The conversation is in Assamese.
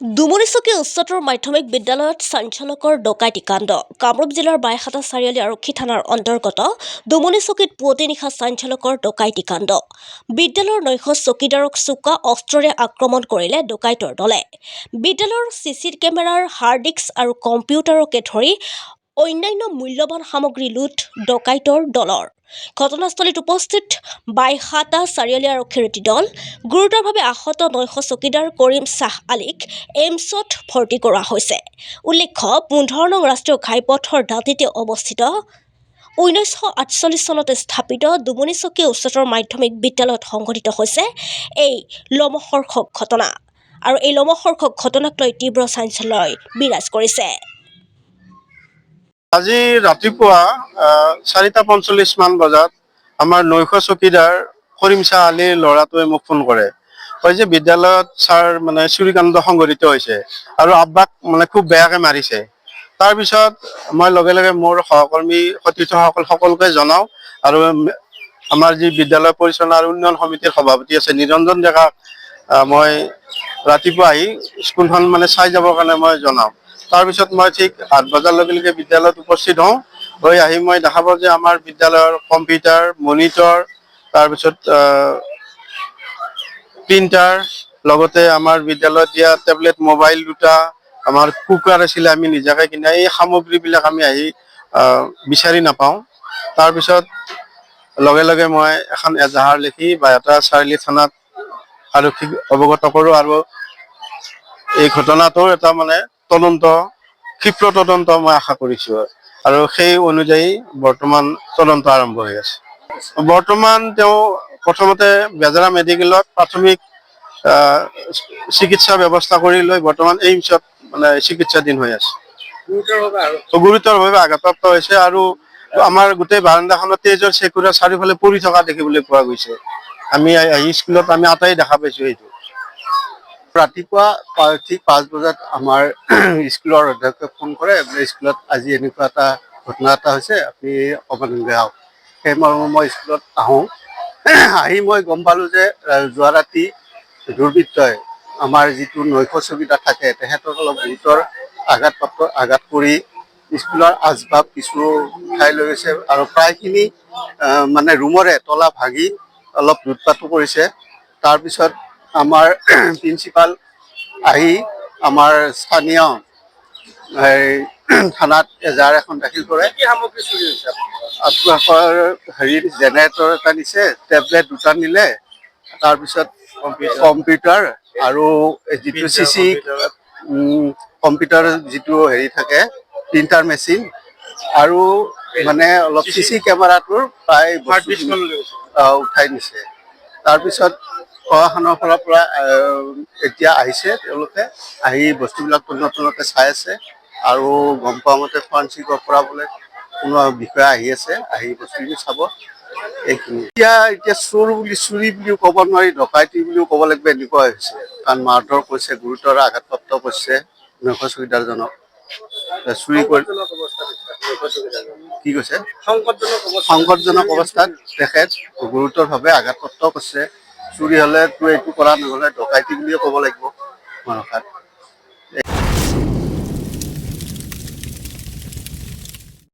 দুমনিচকী উচ্চতৰ মাধ্যমিক বিদ্যালয়ত সঞ্চালকৰ ডকাইতি কাণ্ড। কামৰূপ জিলাৰ বাইহাটা চাৰিআলি আৰক্ষী থানাৰ অন্তৰ্গত দুমনিচকীত পুৱতি নিশা সঞ্চালকৰ ডকাইতি কাণ্ড। বিদ্যালয়ৰ 900 চকীদাৰক চোকা অস্ত্ৰৰে আক্ৰমণ কৰিলে ডকাইতৰ দলে। বিদ্যালয়ৰ চিচি কেমেৰাৰ হাৰ্ড ডিস্ক আৰু কম্পিউটাৰকে ধৰি অন্যান্য মূল্যৱান সামগ্ৰী লুট ডকাইতৰ দলৰ। ঘটনাস্থলীত উপস্থিত বাইহাটা চাৰিআলি আৰক্ষীৰ এটি দল। গুৰুতৰভাৱে আহত 900 চকীদাৰ কৰিম শ্বাহ আলীক এইমছত ভৰ্তি কৰোৱা হৈছে। উল্লেখ্য 15 নং ৰাষ্ট্ৰীয় ঘাইপথৰ দাঁতিতে অৱস্থিত 1948 চনতে স্থাপিত দুমনিচকী উচ্চতৰ মাধ্যমিক বিদ্যালয়ত সংঘটিত হৈছে এই লোমহৰ্ষক ঘটনা। আৰু এই লোমহৰ্ষক ঘটনাক লৈ তীব্ৰ চাঞ্চল্যই বিৰাজ কৰিছে। আজি ৰাতিপুৱা 4:45 মান বজাত আমাৰ 900 চকীদাৰ কৰিম শ্বাহ আলীৰ ল'ৰাটোৱে মোক ফোন কৰে, কয় যে বিদ্যালয়ত ছাৰ মানে চুৰিকাণ্ড সংঘটিত হৈছে আৰু আব্বাক মানে খুব বেয়াকৈ মাৰিছে। তাৰপিছত মই লগে লগে মোৰ সহকৰ্মী সতীৰ্থসকল সকলোকে জনাওঁ আৰু আমাৰ যি বিদ্যালয় পৰিচালনা আৰু উন্নয়ন সমিতিৰ সভাপতি আছে নিৰঞ্জন ডেকাক মই ৰাতিপুৱা আহি স্কুলখন মানে চাই যাবৰ কাৰণে মই জনাওঁ। তাৰপিছত মই ঠিক 8 বজাৰ লগে লগে বিদ্যালয়ত উপস্থিত হওঁ। হৈ আহি মই দেখা পাওঁ যে আমাৰ বিদ্যালয়ৰ কম্পিউটাৰ, মনিটৰ, তাৰপিছত প্ৰিণ্টাৰ, লগতে আমাৰ বিদ্যালয়ত দিয়া টেবলেট, মোবাইল দুটা, আমাৰ কুকাৰ আছিলে আমি নিজাকৈ কিনা, এই সামগ্ৰীবিলাক আমি আহি বিচাৰি নাপাওঁ। তাৰপিছত লগে লগে মই এখন এজাহাৰ লিখি বাইহাটা চাৰিআলি থানাত আৰক্ষীক অৱগত কৰোঁ আৰু এই ঘটনাটোৰ এটা মানে ক্ষীপ্ৰ তদন্ত মই আশা কৰিছোঁ আৰু সেই অনুযায়ী বৰ্তমান তদন্ত আৰম্ভ হৈ আছে। বৰ্তমান তেওঁ প্ৰথমতে বেজেৰা মেডিকেলত প্ৰাথমিক চিকিৎসা ব্যৱস্থা কৰি লৈ বৰ্তমান এইমছত মানে চিকিৎসাধীন হৈ আছে। গুৰুতৰভাৱে আঘাতপ্ৰাপ্ত হৈছে আৰু আমাৰ গোটেই বাৰাণ্ডাখনত তেজৰ চেকুৰা চাৰিওফালে পৰি থকা দেখিবলৈ পোৱা গৈছে। আমি স্কুলত আমি আটাই দেখা পাইছোঁ এইটো। ৰাতিপুৱা ঠিক 5 বজাত আমাৰ স্কুলৰ অধ্যক্ষে ফোন কৰে, স্কুলত আজি এনেকুৱা এটা ঘটনা এটা হৈছে, আপুনি অকণমান আহক। সেই মৰ্মে মই স্কুলত আহোঁ। আহি মই গম পালোঁ যে যোৱা ৰাতি দুৰ্বৃত্তই আমাৰ যিটো 900 চকীদাৰ থাকে তেখেতক অলপ গুৰুতৰ আঘাত কৰি স্কুলৰ আচবাব কিছু উঠাই লৈ গৈছে আৰু প্ৰায়খিনি মানে ৰুমৰে তলা ভাগি অলপ লুটপাটো কৰিছে। তাৰপিছত আমাৰ প্ৰিন্সিপাল আহি আমাৰ স্থানীয় থানাত এজাহাৰ এখন দাখিল কৰে। কি সামগ্ৰী চুৰি হৈছে? আপোনালোকৰ জেনেৰেটৰ এটা নিছে, টেবলেট দুটা নিলে, তাৰপিছত কম্পিউটাৰ আৰু যিটো চিচি কম্পিউটাৰ যিটো থাকে প্ৰিণ্টাৰ মেচিন আৰু মানে অলপ চিচি কেমেৰাটোৰ প্ৰায় উঠাই নিছে। তাৰপিছত প্ৰশাসনৰ ফালৰ পৰা এতিয়া আহিছে, তেওঁলোকে আহি বস্তুবিলাক তন্নতন্নকৈ চাই আছে আৰু গম পোৱা মতে ফৰেনচিকৰ পৰা বোলে কোনো বিষয়া আহি আছে, আহি বস্তুখিনি চাব। এইখিনি এতিয়া চুৰি বুলিও ক'ব নোৱাৰি, ডকাইতি বুলিও ক'ব লাগিব, এনেকুৱা হৈছে। কাৰণ মাৰধৰ কৰিছে, গুৰুতৰ আঘাতপ্ৰাপ্ত কৰিছে 900 চকীদাৰজনক। চুৰি কৰি কি কৈছে? সংকটজনক অৱস্থাত তেখেত গুৰুতৰভাৱে আঘাতপ্ৰাপ্ত কৰিছে। চুৰি হ'লেতো এইটো কৰা নহ'লে ডকাইতি বুলিয়ে ক'ব লাগিব।